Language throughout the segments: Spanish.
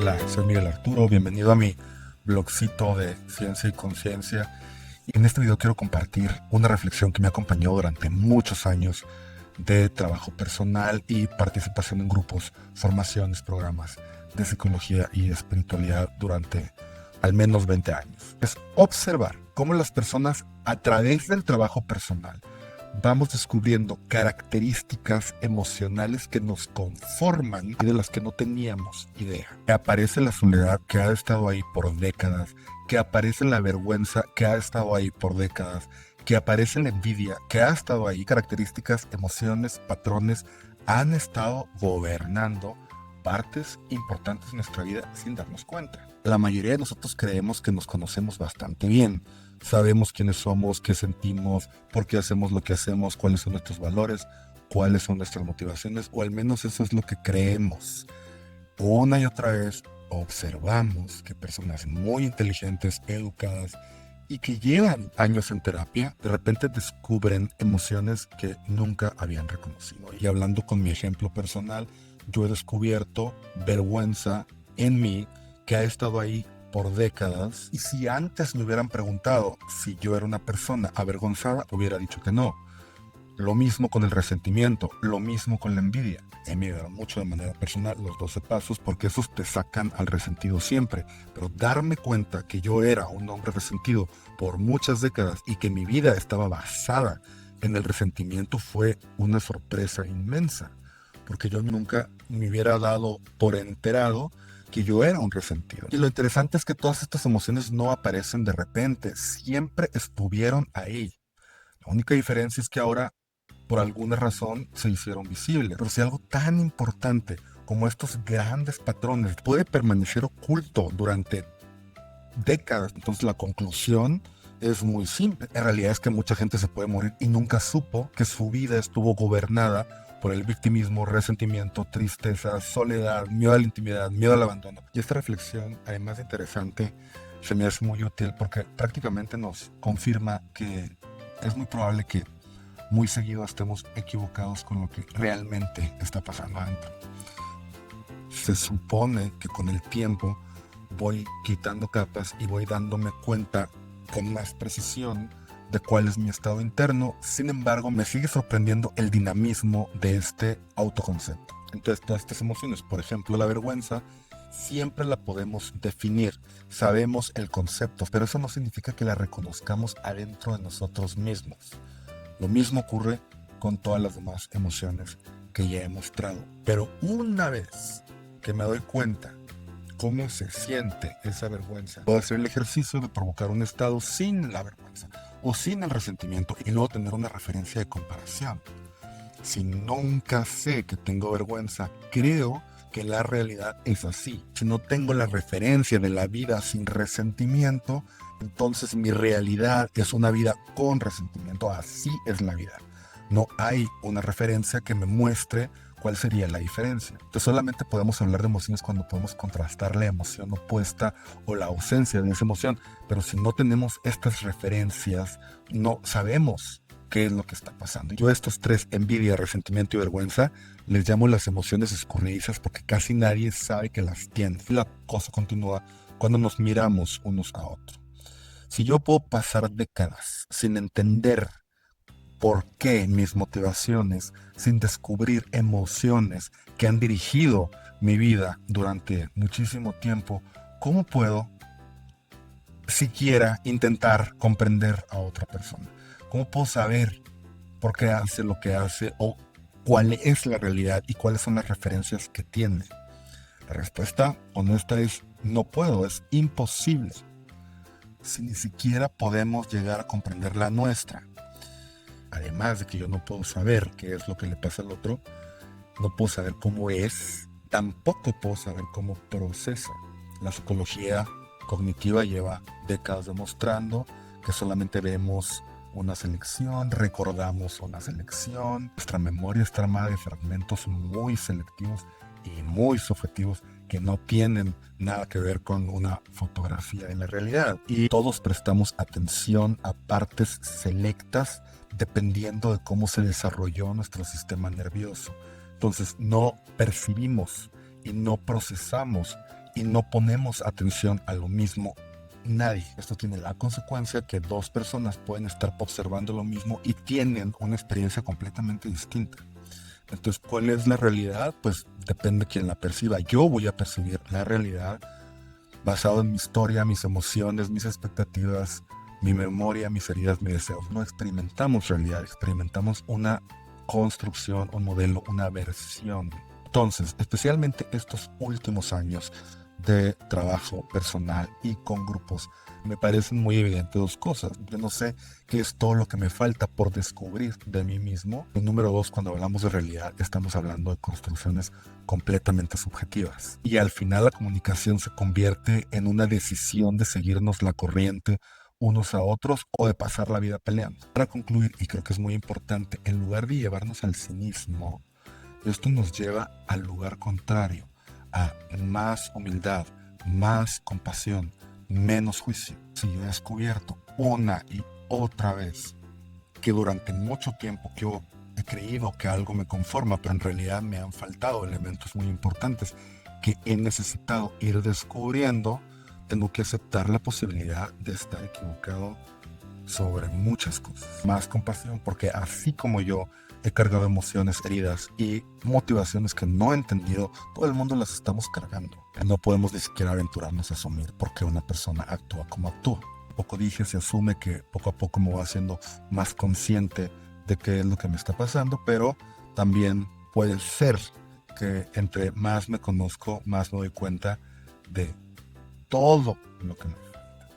Hola, soy Miguel Arturo, bienvenido a mi blogcito de Ciencia y Conciencia. Y en este video quiero compartir una reflexión que me acompañó durante muchos años de trabajo personal y participación en grupos, formaciones, programas de psicología y espiritualidad durante al menos 20 años. Es observar cómo las personas a través del trabajo personal vamos descubriendo características emocionales que nos conforman y de las que no teníamos idea. Que aparece la soledad que ha estado ahí por décadas, que aparece la vergüenza que ha estado ahí por décadas, que aparece la envidia que ha estado ahí. Características, emociones, patrones han estado gobernando partes importantes de nuestra vida sin darnos cuenta. La mayoría de nosotros creemos que nos conocemos bastante bien. Sabemos quiénes somos, qué sentimos, por qué hacemos lo que hacemos, cuáles son nuestros valores, cuáles son nuestras motivaciones, o al menos eso es lo que creemos. Una y otra vez observamos que personas muy inteligentes, educadas y que llevan años en terapia, de repente descubren emociones que nunca habían reconocido. Y hablando con mi ejemplo personal, yo he descubierto vergüenza en mí que ha estado ahí por décadas, y si antes me hubieran preguntado si yo era una persona avergonzada, hubiera dicho que no. Lo mismo con el resentimiento, lo mismo con la envidia. A mí me ayudaron mucho de manera personal los 12 pasos porque esos te sacan al resentido siempre. Pero darme cuenta que yo era un hombre resentido por muchas décadas y que mi vida estaba basada en el resentimiento fue una sorpresa inmensa. Porque yo nunca me hubiera dado por enterado que yo era un resentido. Y lo interesante es que todas estas emociones no aparecen de repente, siempre estuvieron ahí. La única diferencia es que ahora, por alguna razón, se hicieron visibles. Pero si algo tan importante como estos grandes patrones puede permanecer oculto durante décadas, entonces la conclusión es muy simple. En realidad es que mucha gente se puede morir y nunca supo que su vida estuvo gobernada por el victimismo, resentimiento, tristeza, soledad, miedo a la intimidad, miedo al abandono. Y esta reflexión, además de interesante, se me hace muy útil porque prácticamente nos confirma que es muy probable que muy seguido estemos equivocados con lo que realmente está pasando adentro. Se supone que con el tiempo voy quitando capas y voy dándome cuenta con más precisión de cuál es mi estado interno. Sin embargo, me sigue sorprendiendo el dinamismo de este autoconcepto. Entonces, todas estas emociones, por ejemplo, la vergüenza, siempre la podemos definir. Sabemos el concepto, pero eso no significa que la reconozcamos adentro de nosotros mismos. Lo mismo ocurre con todas las demás emociones que ya he mostrado. Pero una vez que me doy cuenta cómo se siente esa vergüenza, puedo hacer el ejercicio de provocar un estado sin la vergüenza o sin el resentimiento y luego tener una referencia de comparación. Si nunca sé que tengo vergüenza, creo que la realidad es así. Si no tengo la referencia de la vida sin resentimiento, entonces mi realidad es una vida con resentimiento. Así es la vida. No hay una referencia que me muestre cuál sería la diferencia. Entonces solamente podemos hablar de emociones cuando podemos contrastar la emoción opuesta o la ausencia de esa emoción. Pero si no tenemos estas referencias, no sabemos qué es lo que está pasando. Yo a estos tres, envidia, resentimiento y vergüenza, les llamo las emociones escurridizas porque casi nadie sabe que las tiene. La cosa continúa cuando nos miramos unos a otros. Si yo puedo pasar décadas sin entender por qué mis motivaciones, sin descubrir emociones que han dirigido mi vida durante muchísimo tiempo, ¿cómo puedo siquiera intentar comprender a otra persona? ¿Cómo puedo saber por qué hace lo que hace o cuál es la realidad y cuáles son las referencias que tiene? La respuesta honesta es no puedo, es imposible. Si ni siquiera podemos llegar a comprender la nuestra. Además de que yo no puedo saber qué es lo que le pasa al otro, no puedo saber cómo es, tampoco puedo saber cómo procesa. La psicología cognitiva lleva décadas demostrando que solamente vemos una selección, recordamos una selección. Nuestra memoria está armada de fragmentos muy selectivos y muy subjetivos que no tienen nada que ver con una fotografía de la realidad. Y todos prestamos atención a partes selectas dependiendo de cómo se desarrolló nuestro sistema nervioso. Entonces no percibimos y no procesamos y no ponemos atención a lo mismo nadie. Esto tiene la consecuencia que dos personas pueden estar observando lo mismo y tienen una experiencia completamente distinta. Entonces, ¿cuál es la realidad? Pues depende de quién la perciba. Yo voy a percibir la realidad basado en mi historia, mis emociones, mis expectativas, mi memoria, mis heridas, mis deseos. No experimentamos realidad, experimentamos una construcción, un modelo, una versión. Entonces, especialmente estos últimos años de trabajo personal y con grupos, me parecen muy evidentes dos cosas. Yo no sé qué es todo lo que me falta por descubrir de mí mismo. Y número dos, cuando hablamos de realidad, estamos hablando de construcciones completamente subjetivas. Y al final la comunicación se convierte en una decisión de seguirnos la corriente unos a otros o de pasar la vida peleando. Para concluir, y creo que es muy importante, en lugar de llevarnos al cinismo, esto nos lleva al lugar contrario, a más humildad, más compasión, menos juicio. Si yo he descubierto una y otra vez que durante mucho tiempo yo he creído que algo me conforma, pero en realidad me han faltado elementos muy importantes que he necesitado ir descubriendo, tengo que aceptar la posibilidad de estar equivocado sobre muchas cosas. Más compasión, porque así como yo he cargado emociones, heridas y motivaciones que no he entendido, todo el mundo las estamos cargando. No podemos ni siquiera aventurarnos a asumir por qué una persona actúa como actúa. Poco dije, se asume que poco a poco me voy haciendo más consciente de qué es lo que me está pasando, pero también puede ser que entre más me conozco, más me doy cuenta de todo lo que me falta.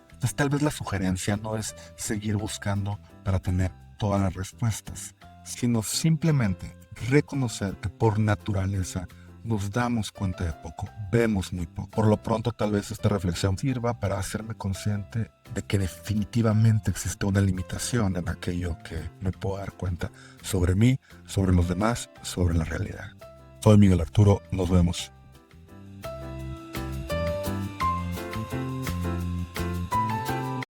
Entonces tal vez la sugerencia no es seguir buscando para tener todas las respuestas, sino simplemente reconocer que por naturaleza nos damos cuenta de poco, vemos muy poco. Por lo pronto tal vez esta reflexión sirva para hacerme consciente de que definitivamente existe una limitación en aquello que me puedo dar cuenta sobre mí, sobre los demás, sobre la realidad. Soy Miguel Arturo, nos vemos.